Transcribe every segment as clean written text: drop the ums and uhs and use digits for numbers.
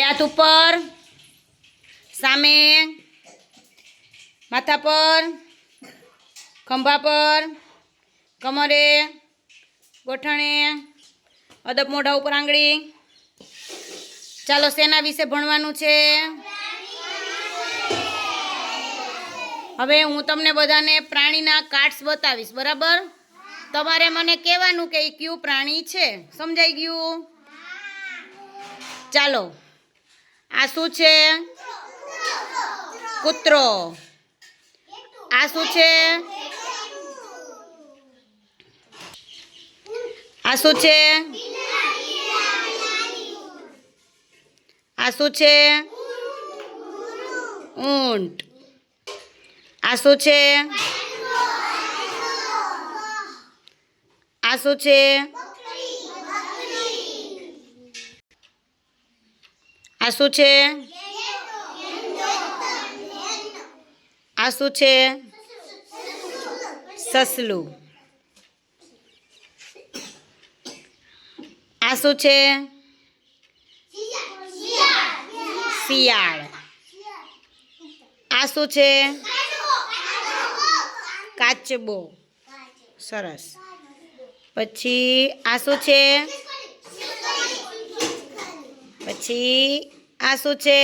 હાથ ઉપર, સામે, માથા પર, ખંભા પર, કમરે, ગોઠણે, અદબ મોઢા ઉપર આંગળી. ચાલો શેના વિશે ભણવાનું છે? હવે હું તમને બધાને પ્રાણીના કાર્ડ્સ બતાવીશ, બરાબર? તમારે મને કહેવાનું કે એ કયું પ્રાણી છે. સમજાઈ ગયું? ચાલો, આ શું છે? કૂતરો. આ શું છે? આ શું છે? આ શું છે? ઊંટ. આ શું છે? આ શું છે? આ શું છે? આ શું છે? સસલું. આ શું છે? શિયાળ. આ શું છે? કાચબો. સરસ. પછી આ શું છે? પછી આ શું છે?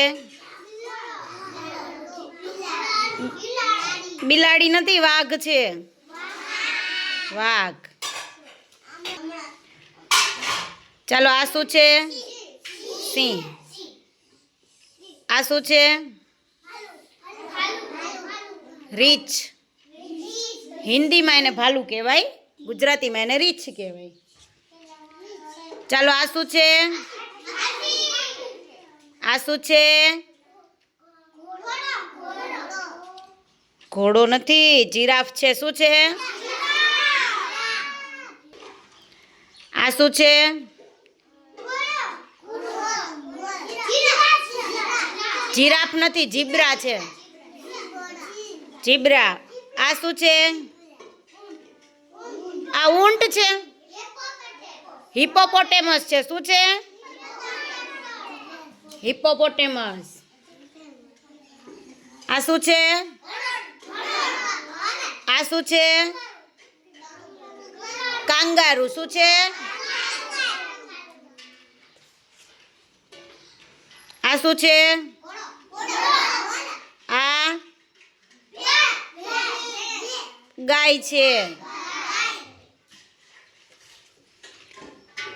બિલાડી નથી, વાઘ છે. વાઘ. ચાલો, આ શું છે? સિંહ. આ શું છે? રીંછ. હિન્દીમાં એને ભાલું કહેવાય, ગુજરાતીમાં એને રીંછ કહેવાય. ચાલો, આ શું છે? આ શું છે? ઘોડો નથી, જીરાફ છે. શું છે? આ શું છે? જીરાફ નથી, ઝીબ્રા છે. ઝીબ્રા. આ શું છે? આ ઊંટ છે. હિપ્પોપોટેમસ છે. શું છે? હિપ્પોપોટેમસ. આ શું છે? આ શું છે? કાંગારૂ. શું છે? આ શું છે? આ ગાય છે.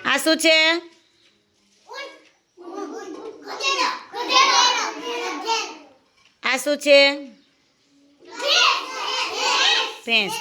આ શું છે? આ શું છે? ભેંસ.